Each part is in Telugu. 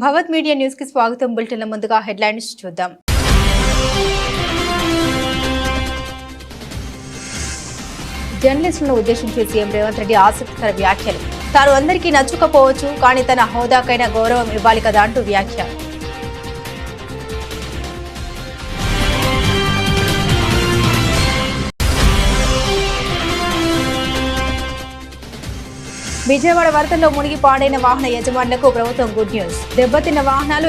భవత్ మీడియా న్యూస్ కి స్వాగతం. బులెటిన్ల ముందుగా హెడ్లైన్స్ చూద్దాం. జర్నలిస్టులను ఉద్దేశించి సీఎం రేవంత్ రెడ్డి ఆసక్తికర వ్యాఖ్యలు. తాను అందరికీ నచ్చుకపోవచ్చు, కానీ తన హోదాకైనా గౌరవం ఇవ్వాలి కదా అంటూ వ్యాఖ్య. విజయవాడ వరదల్లో మునిగి పాడైన వాహన యజమానులకు ప్రభుత్వం గుడ్ న్యూస్. దెబ్బతిన్న వాహనాలు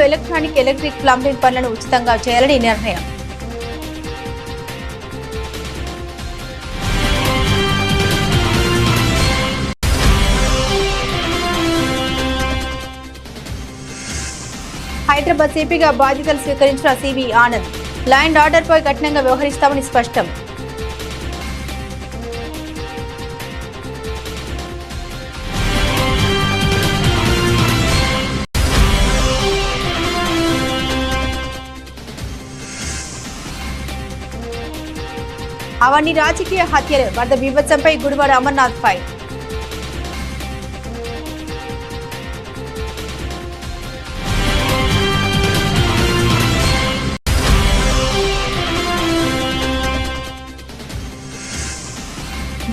ఎలక్ట్రిక్ ప్లంబింగ్ పనులను ఉచితంగా చేయాలని నిర్ణయం. హైదరాబాద్ సిపిగా బాధ్యతలు స్వీకరించిన సివి ఆనంద్. లా అండ్ ఆర్డర్పై కఠినంగా వ్యవహరిస్తామని స్పష్టం. అవన్నీ రాజకీయ హత్యలు. వరద బీభత్సంపై గుడివాడ అమర్నాథ్ ఫైర్.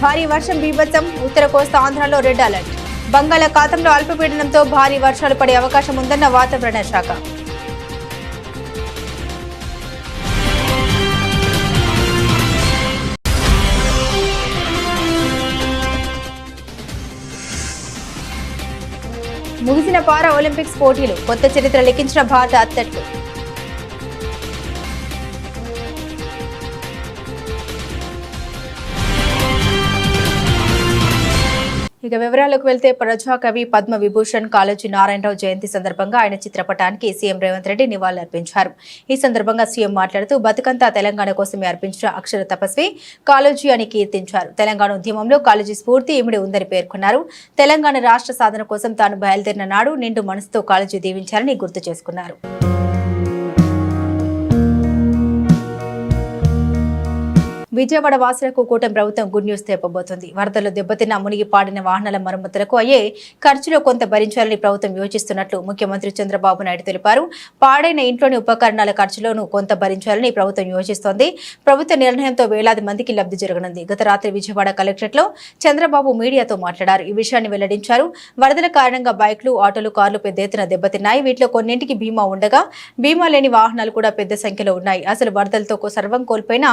భారీ వర్షం బీభత్సం. ఉత్తర కోస్తా ఆంధ్రలో రెడ్ అలర్ట్. బంగాళాఖాతంలో అల్పపీడనంతో భారీ వర్షాలు పడే అవకాశం ఉందన్న వాతావరణ శాఖ. ముగిసిన పారా ఒలింపిక్స్ పోటీలు. కొత్త చరిత్ర లిఖించిన భారత అథ్లెట్లు. ఇక వివరాలకు వెళ్తే ప్రజాకవి పద్మ విభూషణ్ కాళోజీ నారాయణరావు జయంతి సందర్భంగా ఆయన చిత్రపటానికి సీఎం రేవంత్ రెడ్డి నివాళులర్పించారు. ఈ సందర్భంగా సీఎం మాట్లాడుతూ బతుకంతా తెలంగాణ కోసమే అర్పించిన అక్షర తపస్వి కాళోజీ అని కీర్తించారు. తెలంగాణ ఉద్యమంలో కాళోజీ స్ఫూర్తి ఇమిడి ఉందని పేర్కొన్నారు. తెలంగాణ రాష్ట్ర సాధన కోసం తాను బయలుదేరిన నాడు నిండు మనసుతో కాళోజీ దీవించారని గుర్తు చేసుకున్నారు. విజయవాడ వాసులకు కూటమి ప్రభుత్వం గుడ్ న్యూస్ తెప్పబోతోంది. వరదల్లో దెబ్బతిన్న మునిగి పాడిన వాహనాల మరమ్మతులకు అయ్యే ఖర్చులో కొంత భరించాలని ప్రభుత్వం యోచిస్తున్నట్లు ముఖ్యమంత్రి చంద్రబాబు నాయుడు తెలిపారు. పాడైన ఇంట్లోని ఉపకరణాల ఖర్చులోనూ కొంత భరించాలని ప్రభుత్వం యోచిస్తోంది. ప్రభుత్వ నిర్ణయంతో వేలాది మందికి లబ్ధి జరగనుంది. గత రాత్రి విజయవాడ కలెక్టరేట్లో చంద్రబాబు మీడియాతో మాట్లాడారు. ఈ విషయాన్ని వెల్లడించారు. వరదల కారణంగా బైక్లు, ఆటోలు, కార్లు పెద్ద ఎత్తున దెబ్బతిన్నాయి. వీటిలో కొన్నింటికి బీమా ఉండగా బీమా లేని వాహనాలు కూడా పెద్ద సంఖ్యలో ఉన్నాయి. అసలు వరదలతో సర్వం కోల్పోయిన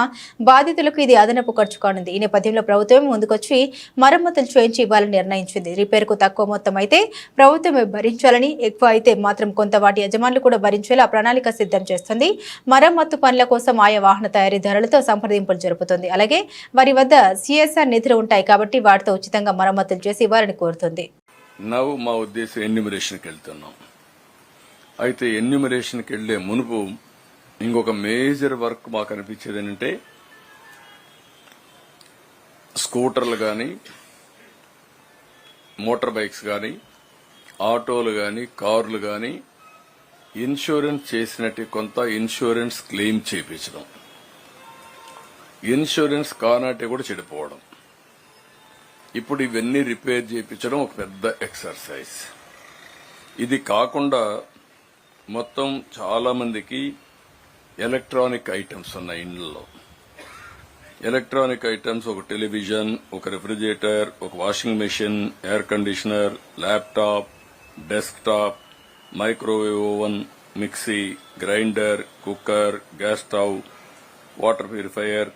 బాధితులు ఇది అదనపు ఖర్చు కానుంది. ఈ నేపథ్యంలో ప్రభుత్వం ముందుకొచ్చి మరమ్మతులు చేయించి ఇవ్వాలని నిర్ణయించింది. రిపేర్కు తక్కువ మొత్తం అయితే ప్రభుత్వమే భరించాలని, ఎక్కువ అయితే మాత్రం కొంత వాటి యజమానులు కూడా భరించేలా ప్రణాళిక సిద్ధం చేస్తుంది. మరమ్మత్తు పనుల కోసం ఆయా వాహన తయారీదారులతో సంప్రదింపులు జరుపుతుంది. అలాగే వారి వద్ద సిఎస్ఆర్ నిధులు ఉంటాయి కాబట్టి వాటితో ఉచితంగా మరమ్మతులు చేసి ఇవ్వాలని కోరుతుంది. మా ఉద్దేశం ఎన్యూమరేషన్కి వెళ్తున్నాం. అయితే ఎన్యూమరేషన్కి వెళ్లే మునుపు ఇంకొక మేజర్ వర్క్ మాకు అనిపించేది ఏంటంటే స్కూటర్లు కానీ, మోటార్ బైక్స్ కానీ, ఆటోలు కానీ, కార్లు కానీ ఇన్సూరెన్స్ చేసినట్టు కొంత ఇన్సూరెన్స్ క్లెయిమ్ చేయించడం, ఇన్సూరెన్స్ కానాటి కూడా చెడిపోవడం, ఇప్పుడు ఇవన్నీ రిపేర్ చేయించడం ఒక పెద్ద ఎక్సర్సైజ్. ఇది కాకుండా మొత్తం చాలా మందికి ఎలక్ట్రానిక్ ఐటమ్స్ ఉన్నాయి ఇండ్లలో. ఎలక్ట్రానిక్ ఐటమ్స్, ఒక టెలివిజన్, ఒక రెఫ్రిజిరేటర్, ఒక washing machine, air conditioner, laptop, desktop, microwave oven, mixie, grinder, cooker, gas stove, water purifier,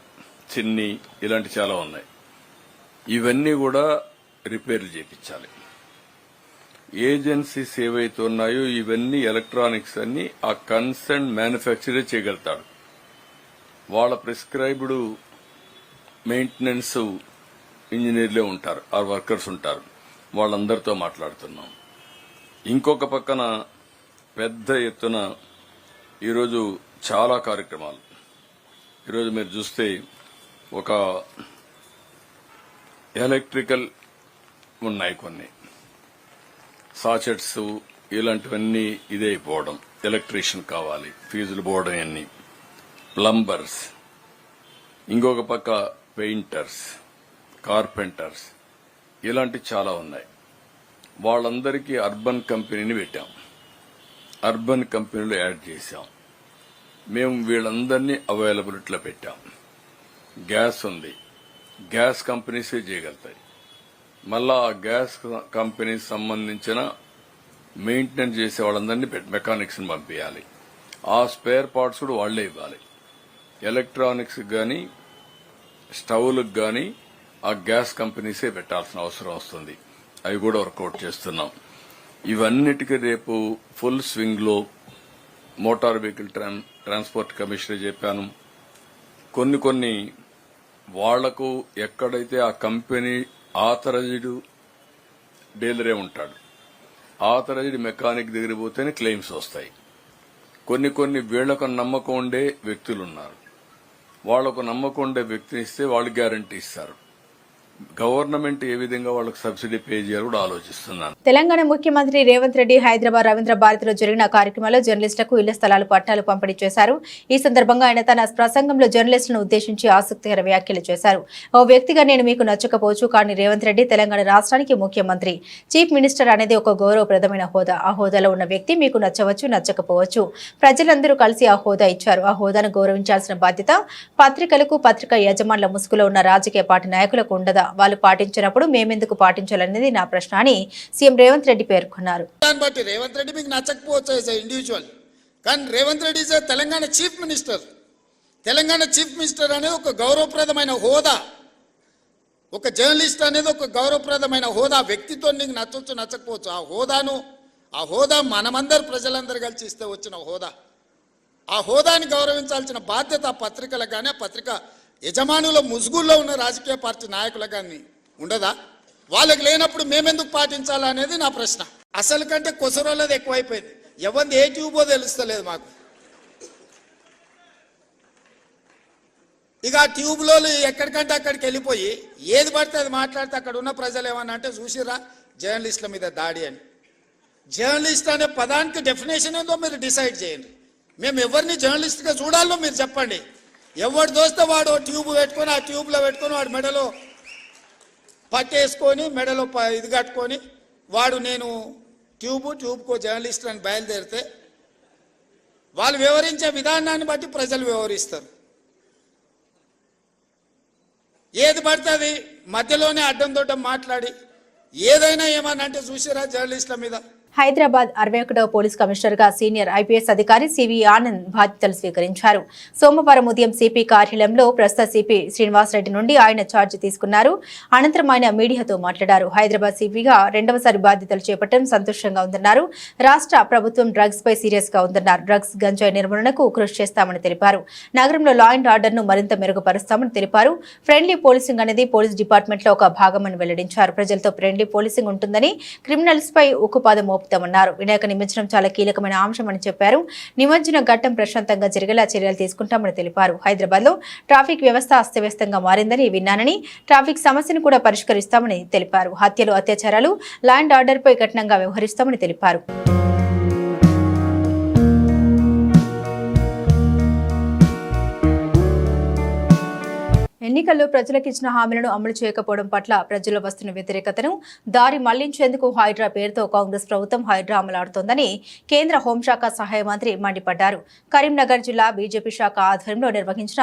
చిన్ని, ఇలాంటి చాలా ఉన్నాయి. ఇవన్నీ కూడా రిపేర్లు చేయించాలి. ఏజెన్సీస్ ఏవైతే ఉన్నాయో ఇవన్నీ ఎలక్ట్రానిక్స్ అన్ని ఆ కన్సర్న్ మ్యానుఫ్యాక్చరర్ చేయగలుగుతాడు. వాళ్ళ ప్రిస్క్రైబ్డ్ మెయింటెనెన్స్ ఇంజనీర్లే ఉంటారు, ఆ వర్కర్స్ ఉంటారు. వాళ్ళందరితో మాట్లాడుతున్నాం. ఇంకొక పక్కన పెద్ద ఎత్తున ఈరోజు చాలా కార్యక్రమాలు. ఈరోజు మీరు చూస్తే ఒక ఎలక్ట్రికల్ ఉన్నాయి, కొన్ని సాచెట్స్ ఇలాంటివన్నీ ఇదే అయిపోవడం, ఎలక్ట్రీషియన్ కావాలి, ఫీజులు పోవడం, అన్ని ప్లంబర్స్, ఇంకొక పక్క పెయింటర్స్, కార్పెంటర్స్, ఇలాంటి చాలా ఉన్నాయి. వాళ్ళందరికీ అర్బన్ కంపెనీని పెట్టాం. అర్బన్ కంపెనీలు యాడ్ చేశాం. మేము వీళ్ళందరినీ అవైలబిలిటీలో పెట్టాం. గ్యాస్ ఉంది, గ్యాస్ కంపెనీసే చేయగలుగుతాయి. మళ్ళా ఆ గ్యాస్ కంపెనీకి సంబంధించిన మెయింటెనెన్స్ చేసే వాళ్ళందరినీ మెకానిక్స్ ని పంపించాలి. ఆ స్పేర్ పార్ట్స్ కూడా వాళ్లే ఇవ్వాలి. ఎలక్ట్రానిక్స్ గానీ స్టవ్లకు గానీ ఆ గ్యాస్ కంపెనీసే పెట్టాల్సిన అవసరం వస్తుంది. అవి కూడా వర్కౌట్ చేస్తున్నాం. ఇవన్నిటికీ రేపు ఫుల్ స్వింగ్ లో మోటార్ వెహికల్ ట్రాన్స్పోర్ట్ కమిషనర్ చెప్పాను. కొన్ని వాళ్లకు ఎక్కడైతే ఆ కంపెనీ ఆథరైజ్డ్ డీలరే ఉంటాడు, ఆథరైజ్డ్ మెకానిక్ దగ్గర పోతేనే క్లెయిమ్స్ వస్తాయి. కొన్ని వీళ్లకు నమ్మకం ఉండే వ్యక్తులున్నారు. వాళ్లకు నమ్మకం ఉండే వ్యక్తిని ఇస్తే వాళ్ళు గ్యారంటీ ఇస్తారు. గవర్నమెంట్ ఏ విధంగా వాళ్ళకి సబ్సిడీ పే చేయాలో కూడా ఆలోచిస్తున్నాను. తెలంగాణ ముఖ్యమంత్రి రేవంత్ రెడ్డి హైదరాబాద్ రవీంద్ర భారతిలో జరిగిన కార్యక్రమంలో జర్నలిస్టులకు ఇళ్ల స్థలాలు పట్టాలు పంపిణీ చేశారు. ఈ సందర్భంగా ఆయన తన ప్రసంగంలో జర్నలిస్టులను ఉద్దేశించి ఆసక్తికర వ్యాఖ్యలు చేశారు. ఓ వ్యక్తిగా నేను మీకు నచ్చకపోవచ్చు, కానీ రేవంత్ రెడ్డి తెలంగాణ రాష్ట్రానికి ముఖ్యమంత్రి, చీఫ్ మినిస్టర్ అనేది ఒక గౌరవప్రదమైన హోదా. ఆ హోదాలో ఉన్న వ్యక్తి మీకు నచ్చవచ్చు, నచ్చకపోవచ్చు. ప్రజలందరూ కలిసి ఆ హోదా ఇచ్చారు. ఆ హోదాను గౌరవించాల్సిన బాధ్యత పత్రికలకు, పత్రికా యజమానుల ముసుగులో ఉన్న రాజకీయ పార్టీ నాయకులకు ఉండదా? వాళ్ళు పాటించినప్పుడు మేమెందుకు పాటించాలనేది నా ప్రశ్న అని సీఎం రేవంత్ రెడ్డి పేర్కొన్నారు. రేవంత్ రెడ్డి మీకు నచ్చకపోవచ్చు ఇండివిజువల్, కానీ Revanth Reddy Telangana chief minister. Telangana chief minister అనేది ఒక గౌరవప్రదమైన హోదా. ఒక జర్నలిస్ట్ అనేది ఒక గౌరవప్రదమైన హోదా. వ్యక్తితో నీకు నచ్చవచ్చు, నచ్చకపోవచ్చు. ఆ హోదా మనమందరు ప్రజలందరూ కలిసి ఇస్తే వచ్చిన హోదా. ఆ హోదాని గౌరవించాల్సిన బాధ్యత పత్రికలకు కానీ, ఆ పత్రిక యజమానుల ముసుగుల్లో ఉన్న రాజకీయ పార్టీ నాయకులకు కానీ ఉండదా? వాళ్ళకి లేనప్పుడు మేమెందుకు పాటించాలా అనేది నా ప్రశ్న. అసలు కంటే కొసరోళ్ళది ఎక్కువైపోయింది. ఎవరిది ఏ ట్యూబో తెలుస్తలేదు మాకు. ఇక ఆ ట్యూబ్లో ఎక్కడికంటే అక్కడికి వెళ్ళిపోయి ఏది పడితే అది మాట్లాడితే అక్కడ ఉన్న ప్రజలు ఏమన్నా అంటే చూసిరా జర్నలిస్టుల మీద దాడి అని. జర్నలిస్ట్ అనే పదానికి డెఫినేషన్ ఏందో మీరు డిసైడ్ చేయండి. మేము ఎవరిని జర్నలిస్ట్గా చూడాలో మీరు చెప్పండి. ఎవరు దోస్తే వాడు ట్యూబ్ పెట్టుకొని ఆ ట్యూబ్లో పెట్టుకొని వాడు మెడలో పట్టేసుకొని మెడలో ఇది కట్టుకొని వాడు నేను ట్యూబ్కో జర్నలిస్ట్ అని బయలుదేరితే వాళ్ళు వివరించే విధానాన్ని బట్టి ప్రజలు వివరిస్తారు. ఏది పడుతుంది మధ్యలోనే అడ్డం దొడ్డం మాట్లాడి ఏదైనా ఏమన్నా అంటే చూసిరా జర్నలిస్టుల మీద. హైదరాబాద్ 61వ పోలీస్ కమిషనర్ గా సీనియర్ ఐపీఎస్ అధికారి సివి ఆనంద్ బాధ్యతలు స్వీకరించారు. సోమవారం ఉదయం సిపి కార్యాలయంలో ప్రస్తుత సిపి శ్రీనివాసరెడ్డి నుండి ఆయన ఛార్జీ తీసుకున్నారు. అనంతరం ఆయన మీడియాతో మాట్లాడారు. హైదరాబాద్ సిపిగా రెండవసారి బాధ్యతలు చేపట్టడం సంతోషంగా ఉందన్నారు. రాష్ట్ర ప్రభుత్వం డ్రగ్స్ పై సీరియస్ గా ఉందన్నారు. డ్రగ్స్ గంజాయి నిర్మూలనకు కృషి చేస్తామని తెలిపారు. నగరంలో లా అండ్ ఆర్డర్ ను మరింత మెరుగుపరుస్తామని తెలిపారు. ఫ్రెండ్లీ పోలీసింగ్ అనేది పోలీస్ డిపార్ట్మెంట్ లో ఒక భాగమని వెల్లడించారు. ప్రజలతో ఫ్రెండ్లీ పోలీసింగ్ ఉంటుందని, క్రిమినల్స్ పై ఉక్కుపాదం మోపుతామన్నారు. వినాయక నిమజ్జనం చాలా కీలకమైన అంశమని చెప్పారు. నిమజ్జన ఘట్టం ప్రశాంతంగా జరిగేలా చర్యలు తీసుకుంటామని తెలిపారు. హైదరాబాద్ లో ట్రాఫిక్ వ్యవస్థ అస్తవ్యస్తంగా మారిందని విన్నానని, ట్రాఫిక్ సమస్యను కూడా పరిష్కరిస్తామని తెలిపారు. హత్యలు, అత్యాచారాలు, లా అండ్ ఆర్డర్ పై కఠినంగా వ్యవహరిస్తామని తెలిపారు. ఎన్నికల్లో ప్రజలకు ఇచ్చిన హామీలను అమలు చేయకపోవడం పట్ల ప్రజల్లో వస్తున్న వ్యతిరేకతను దారి మళ్లించేందుకు హైడ్రా పేరుతో కాంగ్రెస్ ప్రభుత్వం హైడ్రా అమలాడుతోందని కేంద్ర హోంశాఖ సహాయ మంత్రి మండిపడ్డారు. కరీంనగర్ జిల్లా బీజేపీ శాఖ ఆధ్వర్యంలో నిర్వహించిన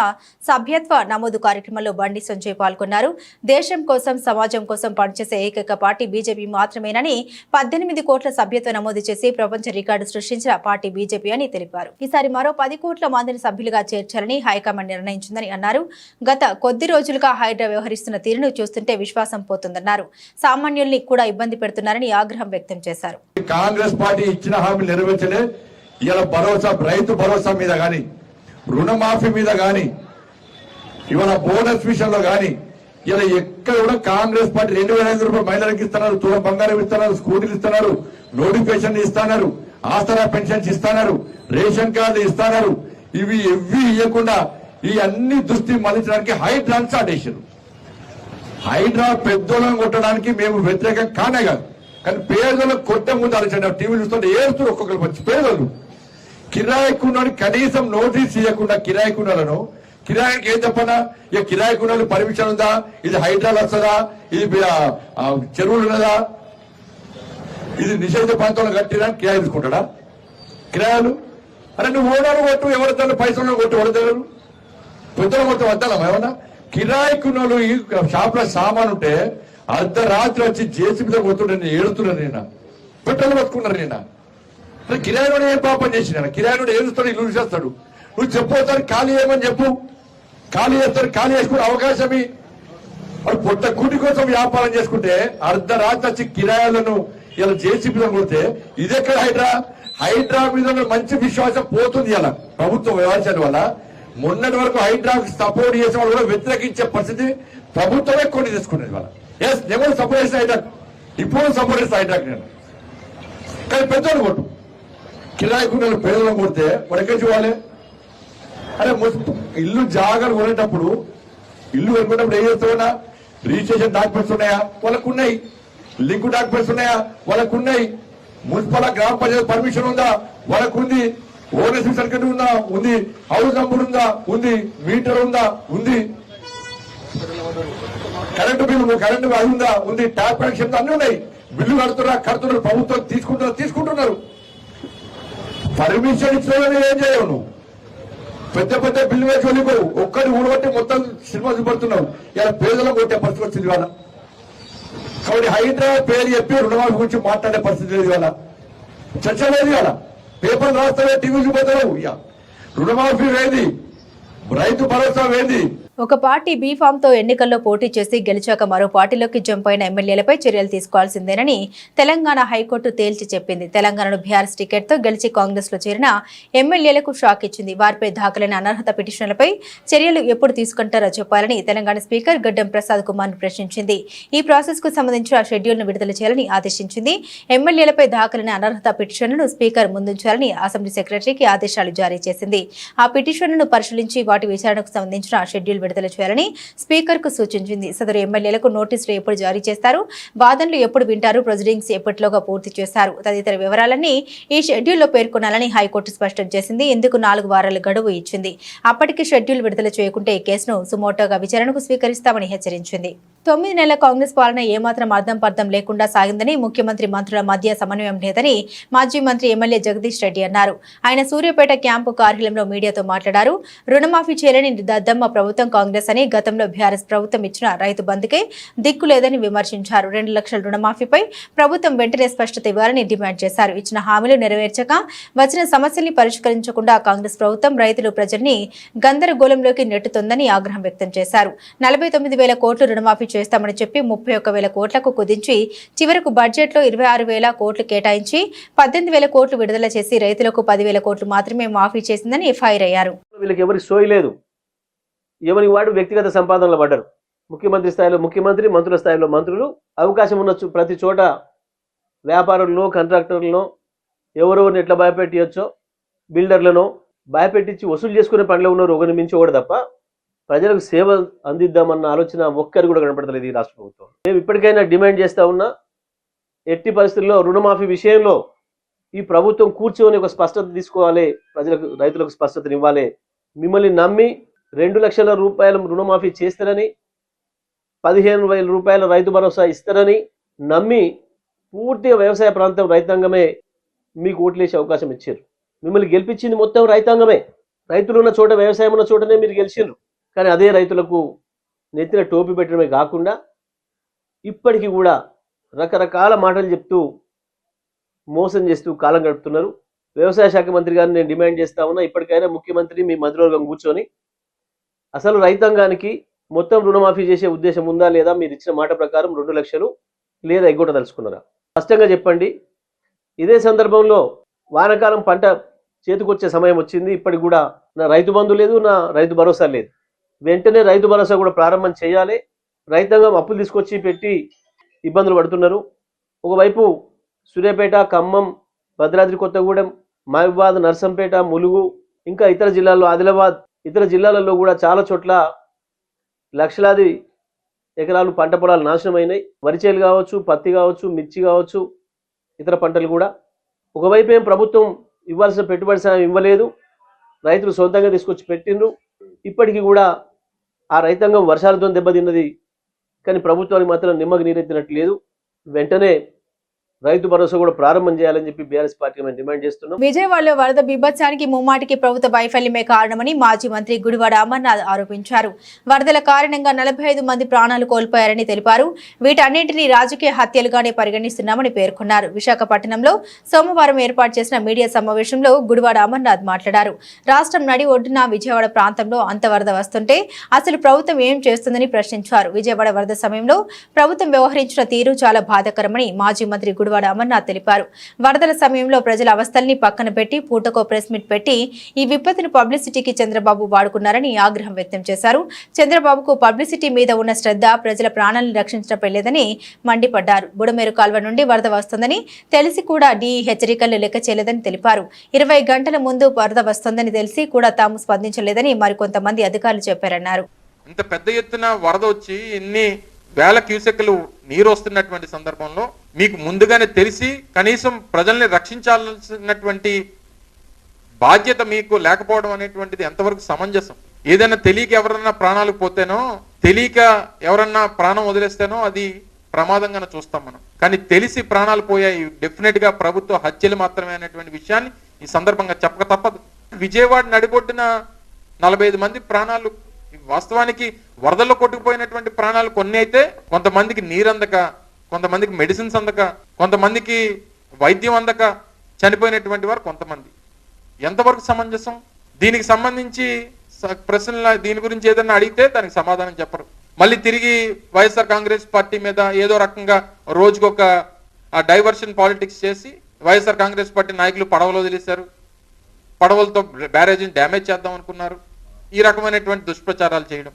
సభ్యత్వ నమోదు కార్యక్రమంలో బండి సంజయ్ పాల్గొన్నారు. దేశం కోసం, సమాజం కోసం పనిచేసే ఏకైక పార్టీ బీజేపీ మాత్రమేనని, 18 కోట్ల సభ్యత్వ నమోదు చేసి ప్రపంచ రికార్డు సృష్టించిన పార్టీ బీజేపీ అని తెలిపారు. ఈసారి మరో 10 కోట్ల మందిని సభ్యులుగా చేర్చాలని హైకమాండ్ నిర్ణయించిందని అన్నారు. గత కొద్ది రోజులుగా హైడ్రా వ్యవహరిస్తున్న తీరును చూస్తుంటే విశ్వాసం పోతుందన్నారు. సామాన్యుల్ని కూడా ఇబ్బంది పెడుతున్నారని ఆగ్రహం వ్యక్తం చేశారు. కాంగ్రెస్ పార్టీ ఇచ్చిన హామీ నెరవేర్చలే. ఇలా భరోసా, రైతు భరోసా మీద గాని, రుణమాఫీ మీద గాని, ఇవాళ బోనస్ విషయంలో గాని ఇలా ఎక్కడ కూడా కాంగ్రెస్ పార్టీ 2,500 రూపాయలు మహిళలకు ఇస్తున్నారు, తులం బంగారం ఇస్తున్నారు, స్కూటీలు ఇస్తున్నారు, నోటిఫికేషన్ ఇస్తున్నారు, ఆసరా పెన్షన్స్ ఇస్తున్నారు, రేషన్ కార్డు ఇస్తున్నారు. ఇవి ఇవ్వకుండా ఈ అన్ని దృష్టి మళ్లించడానికి హైడ్రాని స్టార్ట్ చేశారు. హైడ్రా పెద్దోళ్ళని కొట్టడానికి మేము వ్యతిరేకం కానే కాదు, కానీ పేదలకు కొట్టే ముందు ఆలోచన. టీవీ చూస్తుంటే ఏడుస్తారు ఒక్కొక్కరు వచ్చి. పేదలు కిరాయికున్నాడు కనీసం నోటీస్ ఇవ్వకుండా కిరాయికున్నాలను, కిరాయికి ఏం చెప్పనా, ఇక కిరాయికున్నాడు పర్మిషన్ ఉందా, ఇది హైడ్రాలు వస్తుందా, ఇది చెరువులు ఉన్నదా, ఇది నిషేధ ప్రాంతంలో కట్టినా కిరాయి తీసుకుంటాడా? కిరాయాలు. అరే నువ్వు ఓనర్ కొట్టు, ఎవరితో పైసలు కొట్టు, ఎవరిద్దరు పెద్దలు మొత్తం వద్దాం ఏమన్నా. కిరాయికున్నోళ్ళు ఈ షాప్ లో సామాన్ ఉంటే అర్ధరాత్రి వచ్చి జేసీబీతో కొడుతుండే ఏడుతున్నారు. నేను పెట్రోల్ పట్టుకున్నారు. నేను కిరాయిలో ఏం పాపం చేసిన కిరాయిలో ఏడుస్తాడు, ఇల్లు చేస్తాడు. నువ్వు చెప్పవుతాడు ఖాళీ చేయమని చెప్పు, ఖాళీ చేస్తాడు. ఖాళీ చేసుకునే అవకాశమే. వాడు పొట్ట కూటి కోసం వ్యాపారం చేసుకుంటే అర్ధరాత్రి వచ్చి కిరాయాలను ఇలా జేసీబీతో కొడితే ఇదెక్కడ హైడ్రా మీద మంచి విశ్వాసం పోతుంది. ఇలా ప్రభుత్వం వ్యవహారం వల్ల మొన్నటి వరకు హైడ్రాకు సపోర్ట్ చేసే వాళ్ళు కూడా వ్యతిరేకించే పరిస్థితి ప్రభుత్వమే కొన్ని తీసుకునేది. వాళ్ళ ఎస్ నేను సపోర్ట్ చేసిన హైడ్రాక్, ఇప్పుడు సపోర్ట్ చేసిన హైడ్రాక్ నేను. కానీ పెద్దోళ్ళు కొట్టు, కిరాయికున్న పేదలను కొడితే వాడు ఎక్కడ చూడాలి? అరే ఇల్లు జాగాలు కొనేటప్పుడు ఇల్లు కొనుక్కున్నప్పుడు ఏం చేస్తామన్నా? రిజిస్ట్రేషన్ డాక్యుమెంట్స్ ఉన్నాయా? వాళ్ళకు ఉన్నాయి. లింక్ డాక్యుమెంట్స్ ఉన్నాయా? వాళ్ళకు ఉన్నాయి. మున్సిపల్ గ్రామ పంచాయతీ పర్మిషన్ ఉందా? వాళ్ళకు ఉంది. ఓనర్షిప్ సర్టిఫికేట్ ఉందా? ఉంది. హౌస్ నంబర్ ఉందా? ఉంది. మీటర్ ఉందా? ఉంది. కరెంటు బిల్లు అది ఉందా? ఉంది. ట్యాప్ కనెక్షన్ అన్ని ఉన్నాయి. బిల్లు కడుతున్నారు. ప్రభుత్వం తీసుకుంటున్నారు. పర్మిషన్ ఇచ్చిన ఏం చేయవు నువ్వు. పెద్ద పెద్ద బిల్లు వేసి వెళ్ళిపోవు. ఒక్కడి ఊడబట్టి మొత్తం సినిమా చూపడుతున్నావు. ఇలా పేదలకు కొట్టే పరిస్థితి వచ్చింది ఇవాళ. కాబట్టి హైదరాబాద్ పేరు చెప్పి రుణమాఫీ గురించి మాట్లాడే పరిస్థితి లేదు ఇవాళ. చర్చ లేదు ఇవాళ. పేపర్లు రాస్తావే, టీవీ చూపోతావు. రుణమాఫీ వేది, రైతు భరోసా వేది. ఒక పార్టీ బీఫామ్ తో ఎన్నికల్లో పోటీ చేసి గెలిచాక మరో పార్టీలోకి జంప్ అయిన ఎమ్మెల్యేలపై చర్యలు తీసుకోవాల్సిందేనని తెలంగాణ హైకోర్టు తేల్చి చెప్పింది. తెలంగాణలో బీఆర్ఎస్ టికెట్ తో గెలిచి కాంగ్రెస్ లో చేరిన ఎమ్మెల్యేలకు షాక్ ఇచ్చింది. వారిపై దాఖలైన అనర్హత పిటిషన్లపై చర్యలు ఎప్పుడు తీసుకుంటారో చెప్పాలని తెలంగాణ స్పీకర్ గడ్డం ప్రసాద్ కుమార్ ప్రశ్నించింది. ఈ ప్రాసెస్ కు సంబంధించిన షెడ్యూల్ ను విడుదల చేయాలని ఆదేశించింది. ఎమ్మెల్యేలపై దాఖలైన అనర్హత పిటిషన్లను స్పీకర్ ముందుంచాలని అసెంబ్లీ సెక్రటరీకి ఆదేశాలు జారీ చేసింది. ఆ పిటిషన్లను పరిశీలించి వాటి విచారణకు సంబంధించిన షెడ్యూల్ విడుదల చేయాలని స్పీకర్ కు సూచించింది. సదరు ఎమ్మెల్యేలకు నోటీసులు ఎప్పుడు జారీ చేస్తారు, వాదనలు ఎప్పుడు వింటారు, ప్రొసీడింగ్స్ ఎప్పటిలోగా పూర్తి చేస్తారు తదితర వివరాలన్నీ ఈ షెడ్యూల్లో పేర్కొనాలని హైకోర్టు స్పష్టం చేసింది. ఇందుకు 4 వారాల గడువు ఇచ్చింది. అప్పటికి షెడ్యూల్ విడుదల చేయకుంటే ఈ కేసును సుమోటోగా విచారణకు స్వీకరిస్తామని హెచ్చరించింది. 9 నెలల కాంగ్రెస్ పాలన ఏమాత్రం అర్థం పర్థం లేకుండా సాగిందని, ముఖ్యమంత్రి మంత్రుల మధ్య సమన్వయం లేదని మాజీ మంత్రి ఎమ్మెల్యే జగదీష్ రెడ్డి అన్నారు. ఆయన సూర్యాపేట క్యాంపు కార్యాలయంలో మీడియాతో మాట్లాడారు. రుణమాఫీ చేయలేని దద్దమ్మ ప్రభుత్వం కాంగ్రెస్ అని, గతంలో బీఆర్ఎస్ ప్రభుత్వం ఇచ్చిన రైతు బంధుకే దిక్కు లేదని విమర్శించారు. 2 లక్షల రుణమాఫీపై ప్రభుత్వం వెంటనే స్పష్టత ఇవ్వాలని డిమాండ్ చేశారు. ఇచ్చిన హామీలు నెరవేర్చక వచ్చిన సమస్యల్ని పరిష్కరించకుండా కాంగ్రెస్ ప్రభుత్వం రైతులు ప్రజల్ని గందరగోళంలోకి నెట్టుతోందని ఆగ్రహం వ్యక్తం చేశారు. 49,000 కోట్లు రుణమాఫీ చేస్తామని చెప్పి 31,000 కోట్లకు కుదించి చివరకు బడ్జెట్ లో 26,000 కోట్లు కేటాయించి 18,000 కోట్లు విడుదల చేసి రైతులకు 10,000 కోట్లు మాత్రమే మాఫీ చేసిందని ఫైర్ అయ్యారు. వీళ్ళకి ఎవరికి సోయి లేదు. ఎవరి వాడు వ్యక్తిగత సంపాదనలు పడ్డారు. ముఖ్యమంత్రి స్థాయిలో ముఖ్యమంత్రి, మంత్రుల స్థాయిలో మంత్రులు, అవకాశం ఉన్న ప్రతి చోట వ్యాపారులను, కాంట్రాక్టర్లను ఎవరెవరిని ఎట్లా భయపెట్టచ్చో బిల్డర్లను భయపెట్టించి వసూలు చేసుకునే పనిలో ఉన్నారు. ఒకరిని మించి ఒకటి తప్ప ప్రజలకు సేవ అందిద్దామన్న ఆలోచన ఒక్కరు కూడా కనపడతలేదు ఈ రాష్ట్ర ప్రభుత్వం. మేము ఇప్పటికైనా డిమాండ్ చేస్తా ఉన్నా, ఎట్టి పరిస్థితుల్లో రుణమాఫీ విషయంలో ఈ ప్రభుత్వం కూర్చొని ఒక స్పష్టత తీసుకోవాలి, ప్రజలకు రైతులకు స్పష్టతనివ్వాలి. మిమ్మల్ని నమ్మి 2 లక్షల రూపాయల రుణమాఫీ చేస్తారని, 15,000 రూపాయల రైతు భరోసా ఇస్తారని నమ్మి పూర్తిగా వ్యవసాయ ప్రాంతం రైతాంగమే మీకు ఓట్లేసే అవకాశం ఇచ్చారు. మిమ్మల్ని గెలిపించింది మొత్తం రైతాంగమే. రైతులు ఉన్న చోట, వ్యవసాయం ఉన్న చోటనే మీరు గెలిచిండ్రు. కానీ అదే రైతులకు నెత్తిన టోపీ పెట్టడమే కాకుండా ఇప్పటికీ కూడా రకరకాల మాటలు చెప్తూ మోసం చేస్తూ కాలం గడుపుతున్నారు. వ్యవసాయ శాఖ మంత్రి గారిని నేను డిమాండ్ చేస్తా ఉన్నా, ఇప్పటికైనా ముఖ్యమంత్రి మీ మంత్రివర్గం కూర్చొని అసలు రైతాంగానికి మొత్తం రుణమాఫీ చేసే ఉద్దేశం ఉందా లేదా, మీరు ఇచ్చిన మాట ప్రకారం 2 లక్షలు లేదా ఎగ్గొట్టదలుచుకున్నారా స్పష్టంగా చెప్పండి. ఇదే సందర్భంలో వానాకాలం పంట చేతికొచ్చే సమయం వచ్చింది. ఇప్పటికి కూడా నా రైతు బంధు లేదు, నా రైతు భరోసా లేదు. వెంటనే రైతు భరోసా కూడా ప్రారంభం చేయాలి. రైతాంగం అప్పులు తీసుకొచ్చి పెట్టి ఇబ్బందులు పడుతున్నారు. ఒకవైపు సూర్యాపేట, ఖమ్మం, భద్రాద్రి కొత్తగూడెం, మహబూబాద్, నర్సంపేట, ములుగు, ఇంకా ఇతర జిల్లాల్లో, ఆదిలాబాద్, ఇతర జిల్లాలలో కూడా చాలా చోట్ల లక్షలాది ఎకరాలు పంట పొలాలు నాశనమైనాయి. వరిచేలు కావచ్చు, పత్తి కావచ్చు, మిర్చి కావచ్చు, ఇతర పంటలు కూడా. ఒకవైపు ఏం ప్రభుత్వం ఇవ్వాల్సిన పెట్టుబడి సాయం ఇవ్వలేదు, రైతులు సొంతంగా తీసుకొచ్చి పెట్టిండ్రు. ఇప్పటికీ కూడా ఆ రైతాంగం వర్షాలతో దెబ్బతిన్నది. కానీ ప్రభుత్వానికి మాత్రం నిమ్మకు నీరెత్తినట్టు లేదు. వెంటనే రైతు భరోసా కూడా ప్రారంభం చేయాలని చెప్పి బీఆర్ఎస్ పార్టీ మేము డిమాండ్ చేస్తున్నాం. విజయవాడలో వరద బీభత్సానికి ముమ్మాటికి ప్రభుత్వ వైఫల్యమే కారణమని మాజీ మంత్రి గుడివాడ అమర్నాథ్ ఆరోపించారు. వరదల కారణంగా 45 మంది ప్రాణాలు కోల్పోయారని తెలిపారు. వీటన్నింటినీ రాజకీయ హత్యలుగానే పరిగణిస్తున్నామని పేర్కొన్నారు. విశాఖపట్నంలో సోమవారం ఏర్పాటు చేసిన మీడియా సమావేశంలో గుడివాడ అమర్నాథ్ మాట్లాడారు. రాష్ట్రం నడి ఒడ్డున విజయవాడ ప్రాంతంలో అంత వరద వస్తుంటే అసలు ప్రభుత్వం ఏం చేస్తుందని ప్రశ్నించారు. విజయవాడ వరద సమయంలో ప్రభుత్వం వ్యవహరించిన తీరు చాలా బాధాకరమని మాజీ మంత్రి గుడివాడ అమర్నాథ్ తెలిపారు. వరదల సమయంలో ప్రజల అవస్థల్ని పక్కన పెట్టి పూటకో ప్రెస్ మీట్ పెట్టి ఈ విపత్తును పబ్లిసిటీకి చంద్రబాబు వాడుకున్నారని ఆగ్రహం వ్యక్తం చేశారు. చంద్రబాబుకు పబ్లిసిటీ మీద ఉన్న శ్రద్ధ ప్రజల ప్రాణాలను రక్షించడం లేదని మండిపడ్డారు. బుడమేరు కాల్వ నుండి వరద వస్తుందని తెలిసి కూడా హెచ్చరికలు లెక్క చేయలేదని తెలిపారు. 20 గంటల ముందు వరద వస్తుందని తెలిసి కూడా తాము స్పందించలేదని మరికొంతమంది అధికారులు చెప్పారన్నారు. ఇంత పెద్ద ఎత్తున వరద వచ్చి ఎన్ని వేల క్యూసెక్లు నీరు వస్తున్నటువంటి సందర్భంలో మీకు ముందుగానే తెలిసి కనీసం ప్రజల్ని రక్షించాల్సినటువంటి బాధ్యత మీకు లేకపోవడం అనేటువంటిది ఎంతవరకు సమంజసం? ఏదైనా తెలియక ఎవరన్నా ప్రాణాలు పోతేనో, తెలియక ఎవరన్నా ప్రాణం వదిలేస్తేనో అది ప్రమాదంగానే చూస్తాం మనం. కానీ తెలిసి ప్రాణాలు పోయాయి, డెఫినెట్ గా ప్రభుత్వ హత్యలు మాత్రమే అనేటువంటి విషయాన్ని ఈ సందర్భంగా చెప్పక తప్పదు. విజయవాడ నడిబొడ్డున 45 మంది ప్రాణాలు, వాస్తవానికి వరదల్లో కొట్టుకుపోయినటువంటి ప్రాణాలు కొన్ని అయితే, కొంతమందికి నీరు అందక, కొంతమందికి మెడిసిన్స్ అందక, కొంతమందికి వైద్యం అందక చనిపోయినటువంటి వారు కొంతమంది. ఎంతవరకు సమంజసం? దీనికి సంబంధించి ప్రశ్నల దీని గురించి ఏదైనా అడిగితే దానికి సమాధానం చెప్పరు. మళ్ళీ తిరిగి వైఎస్ఆర్ కాంగ్రెస్ పార్టీ మీద ఏదో రకంగా రోజుకొక డైవర్షన్ పాలిటిక్స్ చేసి వైఎస్ఆర్ కాంగ్రెస్ పార్టీ నాయకులు పడవలు వదిలేశారు, పడవలతో బ్యారేజీని డ్యామేజ్ చేద్దాం అనుకున్నారు. ఈ రకమైనటువంటి దుష్ప్రచారాలు చేయడం.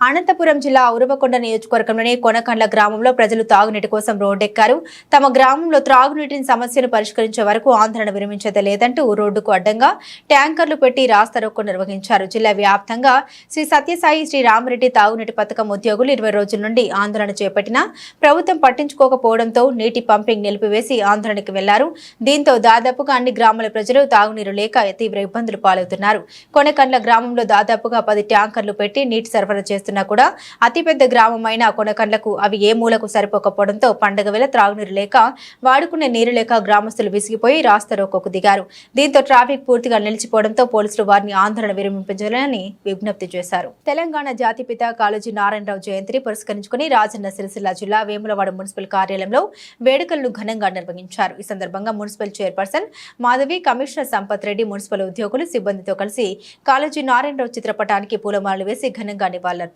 అనంతపురం జిల్లా ఉరవకొండ నియోజకవర్గంలోని కొనకండ్ల గ్రామంలో ప్రజలు తాగునీటి కోసం రోడ్డెక్కారు. తమ గ్రామంలో త్రాగునీటిని సమస్యను పరిష్కరించే వరకు ఆందోళన విరమించేది లేదంటూ రోడ్డుకు అడ్డంగా ట్యాంకర్లు పెట్టి రాస్తారోకో నిర్వహించారు. జిల్లా వ్యాప్తంగా శ్రీ సత్యసాయి శ్రీ రామరెడ్డి తాగునీటి పథకం ఉద్యోగులు 20 రోజుల నుండి ఆందోళన చేపట్టినా ప్రభుత్వం పట్టించుకోకపోవడంతో నీటి పంపింగ్ నిలిపివేసి ఆందోళనకు వెళ్లారు. దీంతో దాదాపుగా అన్ని గ్రామాల ప్రజలు తాగునీరు లేక తీవ్ర ఇబ్బందులు పాలవుతున్నారు. కొనకండ్ల గ్రామంలో దాదాపుగా 10 ట్యాంకర్లు పెట్టి నీటి సరఫరా చేస్తున్నా కూడా అతిపెద్ద గ్రామమైన కొనకండ్లకు అవి ఏ మూలకు సరిపోకపోవడంతో పండుగ వేళ త్రాగునీరు లేక వాడుకునే నీరు లేక గ్రామస్తులు విసిగిపోయి రాస్తారోకోకు దిగారు. దీంతో ట్రాఫిక్ పూర్తిగా నిలిచిపోవడంతో పోలీసులు వారిని ఆందోళన విరమించాలని విజ్ఞప్తి చేశారు. తెలంగాణ జాతిపిత కాళోజీ నారాయణరావు జయంతిని పురస్కరించుకుని రాజన్న సిరిసిల్ల జిల్లా వేములవాడ మున్సిపల్ కార్యాలయంలో వేడుకలను ఘనంగా నిర్వహించారు. ఈ సందర్భంగా municipal chairperson Madhavi, commissioner Sampath Reddy, municipal ఉద్యోగులు, సిబ్బందితో కలిసి కాళోజీ నారాయణరావు చిత్రపటానికి పూలమాలలు వేసి ఘనంగా నివాళులర్పించారు.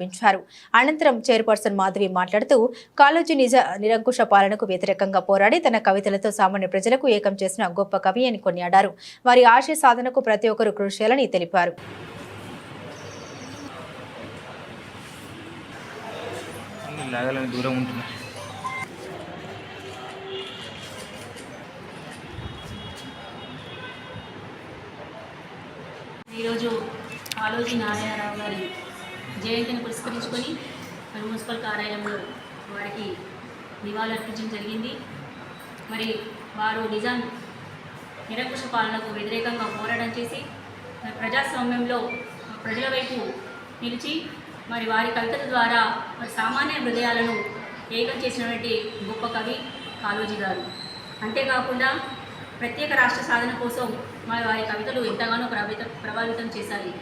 అనంతరం చైర్పర్సన్ మాధవి మాట్లాడుతూ కాళోజీ నిరంకుశ పాలనకు వ్యతిరేకంగా పోరాడి తన కవితలతో సామాన్య ప్రజలకు ఏకం చేసిన గొప్ప కవి అని కొనియాడారు. వారి ఆశయ సాధనకు ప్రతి ఒక్కరూ కృషి చేయాలని తెలిపారు. ఈరోజు కాళోజీ నారాయణరావు గారి జయంతిని పురస్కరించుకొని మున్సిపల్ కార్యాలయంలో వారికి నివాళులర్పించడం జరిగింది. మరి వారు నిరంకుశ పాలనకు వ్యతిరేకంగా పోరాటం చేసి ప్రజాస్వామ్యంలో ప్రజల వైపు నిలిచి మరి వారి కవితల ద్వారా మరి సామాన్య హృదయాలను ఏకం చేసినటువంటి గొప్ప కవి కాళోజీ గారు. అంతేకాకుండా ప్రత్యేక రాష్ట్ర సాధన కోసం మరి వారి కవితలు ఎంతగానో ప్రభావితం చేశాయి.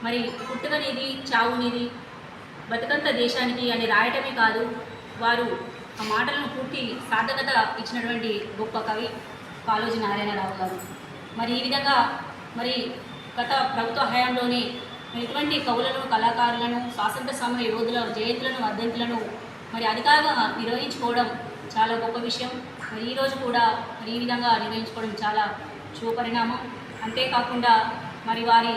మరి పుట్టుకనేది చావునిది బతుకంత దేశానికి అని రాయటమే కాదు, వారు ఆ మాటలను పూర్తి సార్థకత ఇచ్చినటువంటి గొప్ప కవి కాళోజీ నారాయణరావు గారు. మరి ఈ విధంగా మరి గత ప్రభుత్వ హయాంలోనే ఇటువంటి కవులను, కళాకారులను, స్వాతంత్ర సమర యోధుల జయంతులను, వర్ధంతులను మరి అధికారంగా నిర్వహించుకోవడం చాలా గొప్ప విషయం. మరి ఈరోజు కూడా మరి ఈ విధంగా నిర్వహించుకోవడం చాలా శుభపరిణామం. అంతేకాకుండా మరి వారి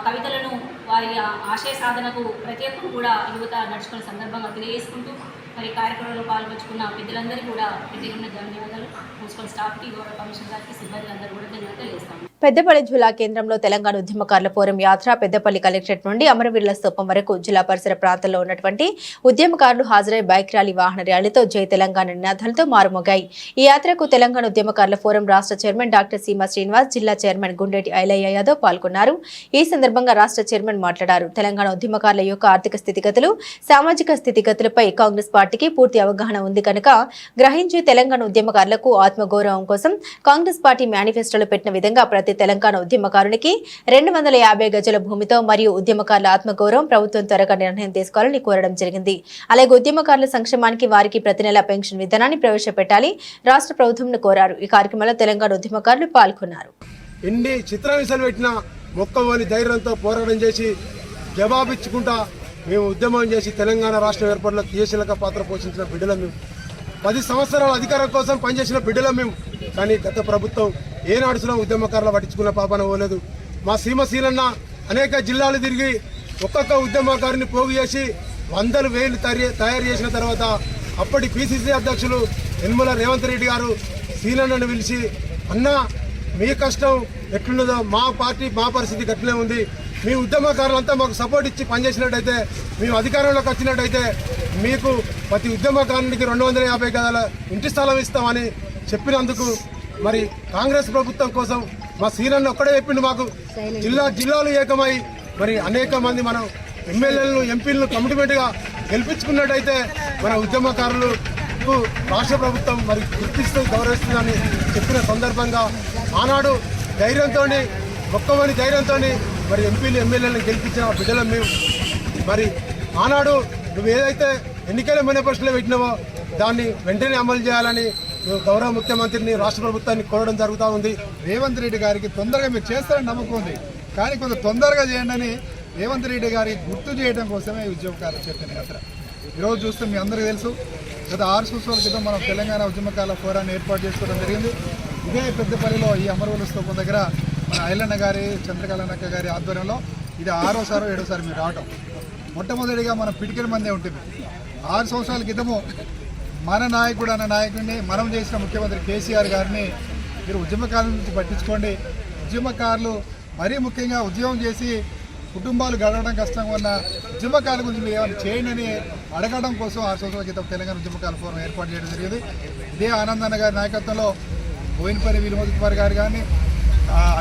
కవితలను, వారి ఆశయ సాధనకు ప్రతి ఒక్కరు కూడా యువత నడుచుకునే సందర్భంగా తెలియజేసుకుంటూ మరి కార్యక్రమంలో పాల్గొంచుకున్న పెద్దలందరూ కూడా ప్రత్యేకమైన ధన్యవాదాలు. మున్సిపల్ స్టాఫ్కి, గౌరవ కమిషనర్ గారికి, సిబ్బంది అందరూ కూడా ధన్యవాదాలు తెలియజేస్తాము. పెద్దపల్లి జిల్లా కేంద్రంలో తెలంగాణ ఉద్యమకారుల ఫోరం యాత్ర పెద్దపల్లి కలెక్టరేట్ నుండి అమరవీరుల స్తూపం వరకు జిల్లా పరిసర ప్రాంతాల్లో ఉన్నటువంటి ఉద్యమకారులు హాజరై బైక్ ర్యాలీ వాహన ర్యాలీతో జై తెలంగాణ నినాదాలతో మారుమోగాయి. ఈ యాత్రకు తెలంగాణ ఉద్యమకారుల ఫోరం రాష్ట్ర చైర్మన్ డాక్టర్ సీమా శ్రీనివాస్, జిల్లా చైర్మన్ గుండెటి ఐలయ్య యాదవ్ పాల్గొన్నారు. ఈ సందర్భంగా రాష్ట్ర చైర్మన్ మాట్లాడారు. తెలంగాణ ఉద్యమకారుల యొక్క ఆర్థిక స్థితిగతులు, సామాజిక స్థితిగతులపై కాంగ్రెస్ పార్టీకి పూర్తి అవగాహన ఉంది కనుక గ్రహించి తెలంగాణ ఉద్యమకారులకు ఆత్మగౌరవం కోసం కాంగ్రెస్ పార్టీ మేనిఫెస్టోలో పెట్టిన విధంగా ప్రతి తెలంగాణ ఉద్యమకారునికి 250 గజాల భూమితో మరియు ఉద్యమకారుల ఆత్మగౌరవం ప్రభుత్వం త్వరగా నిర్ణయం తీసుకోవాలని కోరడం జరిగింది. అలాగే ఉద్యమకారుల సంక్షేమానికి వారికి ప్రతి నెల పెన్షన్ విధానాన్ని ప్రవేశపెట్టాలి రాష్ట్ర ప్రభుత్వం కోరారు. ఈ కార్యక్రమంలో తెలంగాణ ఉద్యమకారులు పాల్గొన్నారు. ఎన్ని చిత్రహింసలు పెట్టినా మొక్కవోని ధైర్యంతో పోరాటం చేసి జవాబిచ్చుకుంటా మేము ఉద్యమం చేసి తెలంగాణ రాష్ట్ర ఏర్పాటులో క్రియాశీలక పాత్ర పోషించిన బిడ్డలం మేము. 10 సంవత్సరాల అధికారం కోసం పనిచేసిన బిడ్డలం మేము. కానీ గత ప్రభుత్వం ఏనాడుసులో ఉద్యమకారులు పట్టించుకున్న పాపన పోలేదు. మా సీమశీలన్న అనేక జిల్లాలు తిరిగి ఒక్కొక్క ఉద్యమకారుని పోగు చేసి 100,000 తయారు చేసిన తర్వాత అప్పటి పిసిసి అధ్యక్షులు యనమల రేవంత్ రెడ్డి గారు సీలన్నను పిలిచి, అన్న మీ కష్టం ఎట్లున్నదో మా పార్టీ మా పరిస్థితి గట్లనే ఉంది, మీ ఉద్యమకారులంతా మాకు సపోర్ట్ ఇచ్చి పనిచేసినట్టయితే, మేము అధికారంలోకి వచ్చినట్టయితే మీకు ప్రతి ఉద్యమకారునికి 250 గదాల ఇంటి స్థలం ఇస్తామని చెప్పినందుకు మరి కాంగ్రెస్ ప్రభుత్వం కోసం మా సీనన్న ఒక్కడే చెప్పిండు. మాకు జిల్లాలు ఏకమై మరి అనేక మంది మనం ఎమ్మెల్యేలను ఎంపీలను కమిట్మెంట్గా గెలిపించుకున్నట్టయితే మన ఉద్యమకారులకు రాష్ట్ర ప్రభుత్వం మరి గుర్తిస్తూ గౌరవిస్తుందని చెప్పిన సందర్భంగా ఆనాడు ధైర్యంతో మొక్కమని ధైర్యంతో మరి ఎంపీలు ఎమ్మెల్యేలను గెలిపించిన బిడ్డలం మేము. మరి ఆనాడు నువ్వు ఏదైతే ఎన్నికల మేనిఫెస్టోలో పెట్టినావో దాన్ని వెంటనే అమలు చేయాలని గౌరవ ముఖ్యమంత్రిని రాష్ట్ర ప్రభుత్వాన్ని కోరడం జరుగుతూ ఉంది. రేవంత్ రెడ్డి గారికి తొందరగా మీరు చేస్తారని నమ్మకం ఉంది, కానీ కొంచెం తొందరగా చేయండి అని రేవంత్ రెడ్డి గారికి గుర్తు చేయడం కోసమే ఉద్యమకారుల చైతన్య యాత్ర. ఈరోజు చూస్తే మీ అందరికీ తెలుసు, గత 6 సంవత్సరాల క్రితం మనం తెలంగాణ ఉద్యమకారుల ఫోరాన్ని ఏర్పాటు చేసుకోవడం జరిగింది. ఇదే పెద్దపల్లిలో ఈ అమరవీరుల స్తూపం దగ్గర మన ఐలన్న గారి, చంద్రకళనక్క గారి ఆధ్వర్యంలో ఇది 6వసారో 7వసారి మీరు రావటం. మొట్టమొదటిగా మనం పిడికిల మందే ఉంటుంది. 6 సంవత్సరాల క్రితము మన నాయకుడు అన్న నాయకుడిని మనం చేసిన ముఖ్యమంత్రి కేసీఆర్ గారిని మీరు ఉద్యమకారుల నుంచి పట్టించుకోండి, ఉద్యమకారులు మరీ ముఖ్యంగా ఉద్యమం చేసి కుటుంబాలు గడవడం కష్టంగా ఉన్న ఉద్యమకారుల గురించి మీరు ఏమైనా చేయండి అని అడగడం కోసం 6 సంవత్సరాల క్రితం తెలంగాణ ఉద్యమకారుల ఫోరం ఏర్పాటు చేయడం జరిగింది. ఇదే ఆనందన్న గారి నాయకత్వంలో బోయినపల్లి వినోద్ కుమార్ గారు కానీ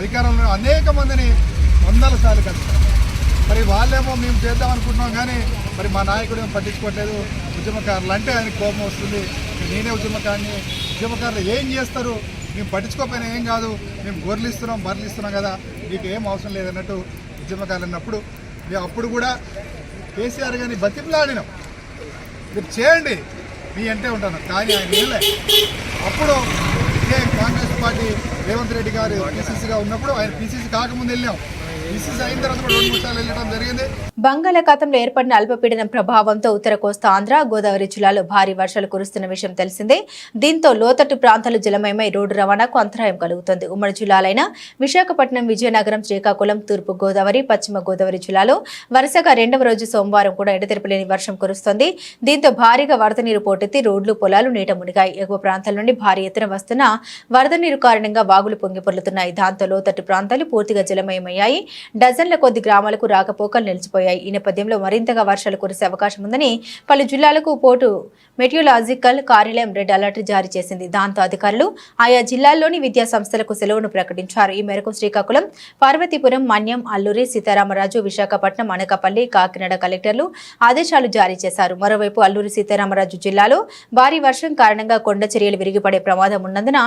అధికారంలో అనేక మందిని 100ల సార్లు కలిసి మరి వాళ్ళేమో మేము చేద్దాం అనుకుంటున్నాం, కానీ మరి మా నాయకుడు ఏమో పట్టించుకోవట్లేదు. ఉద్యమకారులు అంటే ఆయనకు కోపం వస్తుంది. నేనే ఉద్యమకారుని, ఉద్యమకారులు ఏం చేస్తారు, మేము పట్టించుకోకపోయినా ఏం కాదు, మేము గొర్రెలు ఇస్తున్నాం బర్రెలు ఇస్తున్నాం కదా, మీకు ఏం అవసరం లేదన్నట్టు ఉద్యమకారులు అన్నప్పుడు మేము అప్పుడు కూడా కేసీఆర్ గారిని బతిమలాడినాం, మీరు చేయండి మీ అంటే ఉంటాను. కానీ ఆయన వెళ్ళే అప్పుడు ఇదే కాంగ్రెస్ పార్టీ రేవంత్ రెడ్డి గారు పిసిసిగా ఉన్నప్పుడు ఆయన పిసిసి కాకముందు వెళ్ళాం, పిసిసి అయిన తర్వాత 2-3 సార్లు వెళ్ళడం జరిగింది. బంగాళాఖాతంలో ఏర్పడిన అల్పపీడనం ప్రభావంతో ఉత్తర కోస్తా ఆంధ్ర, గోదావరి జిల్లాలో భారీ వర్షాలు కురుస్తున్న విషయం తెలిసిందే. దీంతో లోతట్టు ప్రాంతాలు జలమయమై రోడ్డు రవాణాకు అంతరాయం కలుగుతుంది. ఉమ్మడి జిల్లాలైన విశాఖపట్నం, విజయనగరం, శ్రీకాకుళం, తూర్పు గోదావరి, పశ్చిమ గోదావరి జిల్లాలో వరుసగా 2వ రోజు సోమవారం కూడా ఎడతెరపలేని వర్షం కురుస్తోంది. దీంతో భారీగా వరద నీరు పోటెత్తి రోడ్లు, పొలాలు నీట మునిగాయి. ఎగువ ప్రాంతాల నుండి భారీ ఎత్తున వస్తున్న వరద నీరు కారణంగా వాగులు పొంగి పొర్లుతున్నాయి. దాంతో లోతట్టు ప్రాంతాలు పూర్తిగా జలమయమయ్యాయి. డజన్ల కొద్ది గ్రామాలకు రాకపోకలు నిలిచిపోయాయి. ఈ నేపథ్యంలో మరింతగా వర్షాలు కురిసే అవకాశం ఉందని పలు జిల్లాలకు పోటు మెటియోలాజికల్ కార్యాలయం రెడ్ అలర్ట్ జారీ చేసింది. దాంతో అధికారులు ఆయా జిల్లాల్లోని విద్యా సంస్థలకు సెలవును ప్రకటించారు. ఈ మేరకు శ్రీకాకుళం, పార్వతీపురం, మన్యం, అల్లూరి సీతారామరాజు, విశాఖపట్నం, అనకాపల్లి, కాకినాడ కలెక్టర్లు ఆదేశాలు జారీ చేశారు. మరోవైపు అల్లూరి సీతారామరాజు జిల్లాలో భారీ వర్షం కారణంగా కొండ చర్యలు విరిగిపడే ప్రమాదం ఉన్నందున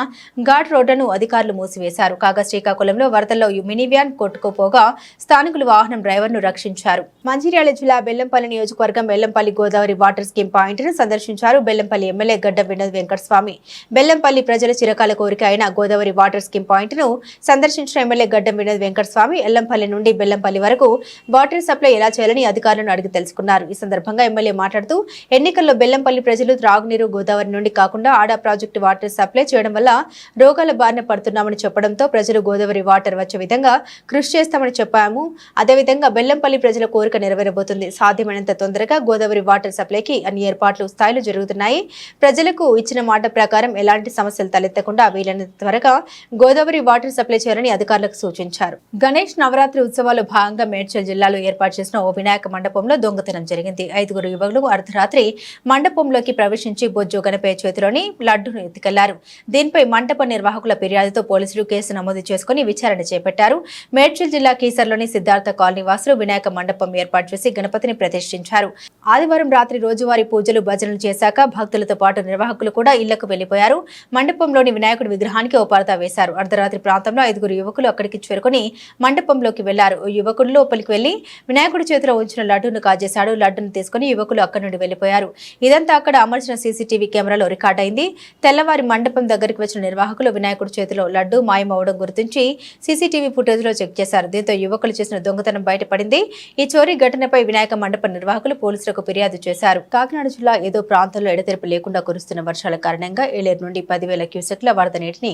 ఘాట్ రోడ్డును అధికారులు మూసివేశారు. కాగా శ్రీకాకుళంలో వరదల్లో మినీ వ్యాన్ కొట్టుకుపోగా స్థానికులు వాహనం డ్రైవర్ను రక్షించారు. మంచిర్యాల జిల్లా బెల్లంపల్లి నియోజకవర్గం Bellampalli Godavari water scheme point ను సందర్శించారు. బెల్లంపల్లి ఎమ్మెల్యే గడ్డం వినోద్ వెంకటస్వామి బెల్లంపల్లి ప్రజల చిరకాల కోరిక అయిన గోదావరి వాటర్ స్కీమ్ పాయింట్ ను సందర్శించిన ఎమ్మెల్యే గడ్డం వినోద్ వెంకటస్వామి ఎల్లంపల్లి నుండి బెల్లంపల్లి వరకు వాటర్ సప్లై ఎలా చేయాలని అధికారులను అడిగి తెలుసుకున్నారు. ఈ సందర్భంగా ఎమ్మెల్యే మాట్లాడుతూ ఎన్నికల్లో బెల్లంపల్లి ప్రజలు త్రాగునీరు గోదావరి నుండి కాకుండా ఆడా ప్రాజెక్టు వాటర్ సప్లై చేయడం వల్ల రోగాల బారిన పడుతున్నామని చెప్పడంతో ప్రజలు గోదావరి వాటర్ వచ్చే విధంగా కృషి చేస్తామని చెప్పాము. అదేవిధంగా బెల్లంపల్లి ప్రజల కోరిక నెరవేరబోతుంది. సాధ్యమైనంత తొందరగా గోదావరి వాటర్ సప్లైకి అన్ని ఏర్పాట్లు స్థాయిలో జరుగుతున్నాయి. ప్రజలకు ఇచ్చిన మాట ప్రకారం ఎలాంటి సమస్యలు తలెత్తకుండా వీలైనంత త్వరగా గోదావరి వాటర్ సప్లై చేయాలని అధికారులకు సూచించారు. గణేష్ నవరాత్రి ఉత్సవాల్లో భాగంగా మేడ్చల్ జిల్లాలో ఏర్పాటు చేసిన ఓ వినాయక మండపంలో దొంగతనం జరిగింది. 5 యువకులు అర్ధరాత్రి మండపంలోకి ప్రవేశించి బొజ్జు గణపయ్య చేతిలోని లడ్డును ఎత్తుకెళ్లారు. దీనిపై మండప నిర్వాహకుల ఫిర్యాదుతో పోలీసులు కేసు నమోదు చేసుకుని విచారణ చేపట్టారు. మేడ్చల్ జిల్లా కీసర్లోని సిద్ధార్థ కాలనీ వాసులు వినాయక మండపం ఏర్పాటు చేసి గణపతిని ప్రతిష్ఠించారు. ఆదివారం రాత్రి రోజువారీ పూజలు భజనలు చేశాక భక్తులతో పాటు నిర్వాహకులు కూడా ఇళ్లకు వెళ్లిపోయారు. మండపంలోని వినాయకుడి విగ్రహానికి ఓ పరదా వేశారు. అర్ధరాత్రి ప్రాంతంలో 5 యువకులు అక్కడికి చేరుకుని మండపంలోకి వెళ్లారు. యువకులు లోపలికి వెళ్లి వినాయకుడి చేతిలో ఉంచిన లడ్డును కాజేశాడు. లడ్డును తీసుకుని యువకులు అక్కడి నుండి వెళ్లిపోయారు. ఇదంతా అక్కడ అమర్చిన సీసీటీవీ కెమెరాలో రికార్డైంది. తెల్లవారి మండపం దగ్గరికి వచ్చిన నిర్వాహకులు వినాయకుడి చేతిలో లడ్డు మాయమవడం గుర్తించి సీసీటీవీ ఫుటేజ్ లో చెక్ చేశారు. దీంతో యువకులు చేసిన దొంగతనం బయటపడింది. ఈ చోరీ ఘటనపై వినాయక మండప నిర్వాహకులు పోలీసులకు ఫిర్యాదు చేశారు. కాకినాడ జిల్లా ఏదో ప్రాంతంలో ఎడతెరిపి లేకుండా కురుస్తున్న వర్షాల కారణంగా ఏలేరు నుండి 10,000 క్యూసెక్ల వరద నీటిని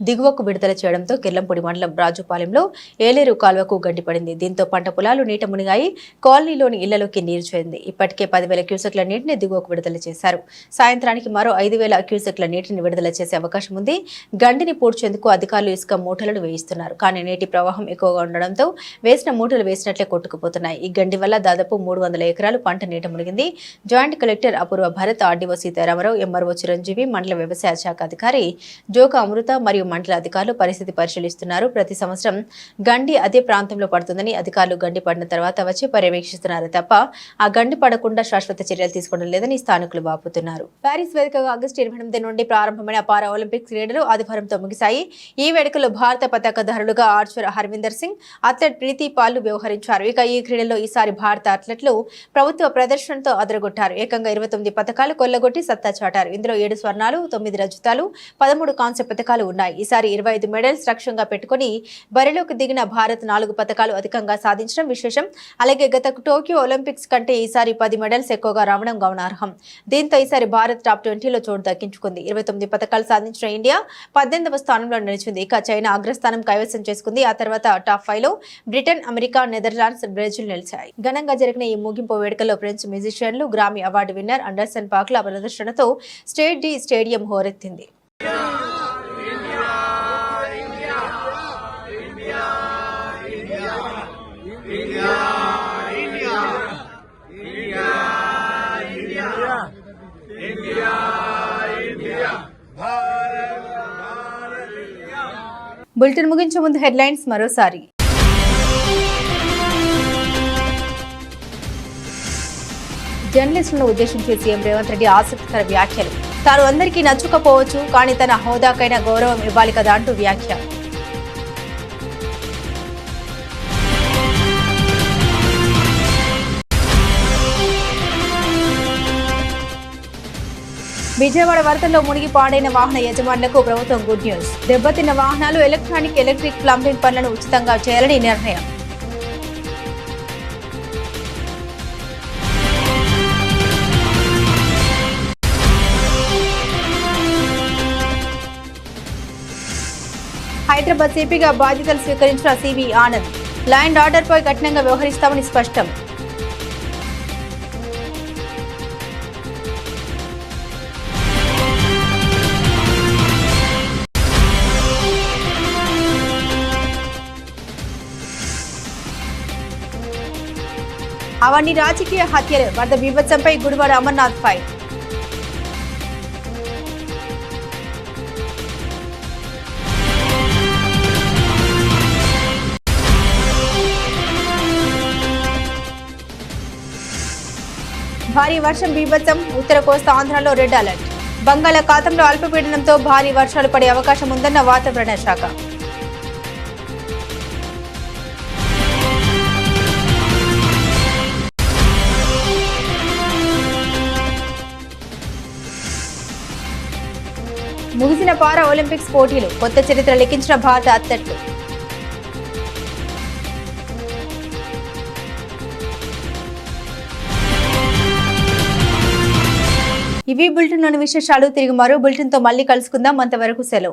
దిగువకు విడుదల చేయడంతో కిర్లంపూడి మండలం రాజుపాలెంలో ఏలేరు కాలువకు గండిపడింది. దీంతో పంట పొలాలు నీట మునిగాయి. కాలనీలోని ఇళ్లలోకి నీరు చేరింది. ఇప్పటికే 10,000 క్యూసెక్ల నీటిని దిగువకు విడుదల చేశారు. సాయంత్రానికి మరో 5,000 క్యూసెక్ల నీటిని విడుదల చేసే అవకాశం ఉంది. గండిని పూడ్చేందుకు అధికారులు ఇసుక మూటలను వేయిస్తున్నారు. కానీ నీటి ప్రవాహం ఎక్కువగా ఉండడంతో వేసిన మూటలు వేసినట్లే కొట్టుకుపోతున్నాయి. ఈ గండి వల్ల దాదాపు 300 ఎకరాలు పంట నీట మునిగింది. జాయింట్ కలెక్టర్ అపూర్వ భరత్, ఆర్డీఓ సీతారామరావు, ఎంఆర్ఓ చిరంజీవి, మండల వ్యవసాయ శాఖ అధికారి జోక అమృత మరియు మండల అధికారులు పరిస్థితి పరిశీలిస్తున్నారు. ప్రతి సంవత్సరం గండి అదే ప్రాంతంలో పడుతుందని అధికారులు గండి పడిన తర్వాత వచ్చి పర్యవేక్షిస్తున్నారు తప్ప ఆ గండి పడకుండా శాశ్వత చర్యలు తీసుకోవడం లేదని స్థానికులు వాపోతున్నారు. ప్యారిస్ వేదికగా ఆగస్టు 28 నుండి ప్రారంభమైన పారా ఒలింపిక్స్ క్రీడలు ఆదివారంతో ముగిశాయి. ఈ వేడుకలో భారత పతాకధారులుగా ఆర్చర్ హర్విందర్ సింగ్, అథ్లెట్ ప్రీతి పాల్ వ్యవహరించారు. ఇక ఈ క్రీడల్లో ఈసారి భారత అథ్లెట్లు ప్రభుత్వ ప్రదర్శనతో అదరగొట్టారు. ఏకంగా 29 పతకాలు కొల్లగొట్టి సత్తా చాటారు. ఇందులో 7 స్వర్ణాలు, 9 రజతాలు, 13 కాంస్య పతకాలు ఉన్నాయి. ఈసారి 25 మెడల్స్ లక్ష్యంగా పెట్టుకుని బరిలోకి దిగిన భారత్ 4 పతకాలు అధికంగా సాధించడం విశేషం. అలాగే గత టోక్యో ఒలింపిక్స్ కంటే ఈసారి 10 మెడల్స్ ఎక్కువగా రావడం గమనార్హం. దీంతో ఈసారి భారత్ టాప్ 20లో చోటు దక్కించుకుంది. 29 పతకాలు సాధించిన ఇండియా 18వ స్థానంలో నిలిచింది. ఇక చైనా అగ్రస్థానం కైవసం చేసుకుంది. ఆ తర్వాత టాప్ 5లో బ్రిటన్, అమెరికా, నెదర్లాండ్స్, బ్రెజిల్ నిలిచాయి. ఘనంగా జరిగిన ఈ ముగింపు వేడుకలో ఫ్రెంచ్ మ్యూజిషియన్లు, గ్రామీ అవార్డు విన్నర్ అండర్సన్ పాక్ల ప్రదర్శనతో స్టేట్ డి స్టేడియం హోరెత్తింది. బులెటిన్ ముగించే ముందు హెడ్లైన్స్ మరోసారి. జర్నలిస్టులను ఉద్దేశించి సీఎం రేవంత్ రెడ్డి ఆసక్తికర వ్యాఖ్యలు. తాను అందరికీ నచ్చుకపోవచ్చు, కానీ తన హోదాకైనా గౌరవం ఇవ్వాలి కదా అంటూ వ్యాఖ్య. విజయవాడ వరదల్లో మునిగి పాడైన వాహన యజమానులకు ప్రభుత్వం గుడ్ న్యూస్. దెబ్బతిన్న వాహనాలు ఎలక్ట్రిక్ ప్లంబింగ్ పనులను ఉచితంగా చేయాలని నిర్ణయం. హైదరాబాద్ సిపిగా బాధ్యతలు స్వీకరించిన సివి ఆనంద్. ల్యాండ్ ఆర్డర్పై కఠినంగా వ్యవహరిస్తామని స్పష్టం. అవన్నీ రాజకీయ హత్యలు. వరద బీభత్సంపై గుడివాడ అమర్నాథ్ ఫైట్. భారీ వర్షం బీభత్సం. ఉత్తర కోస్తా ఆంధ్రలో రెడ్ అలర్ట్. బంగాళాఖాతంలో అల్పపీడనంతో భారీ వర్షాలు పడే అవకాశం ఉందన్న వాతావరణ శాఖ. ముగిసిన పారా ఒలింపిక్స్ పోటీలు. కొత్త చరిత్ర లిఖించిన భారత అథ్లెట్లు. ఇవి బులెటిన్లోని విశేషాలు. తిరిగి మరో బులెటిన్తో మళ్ళీ కలుసుకుందాం. అంతవరకు సెలవు.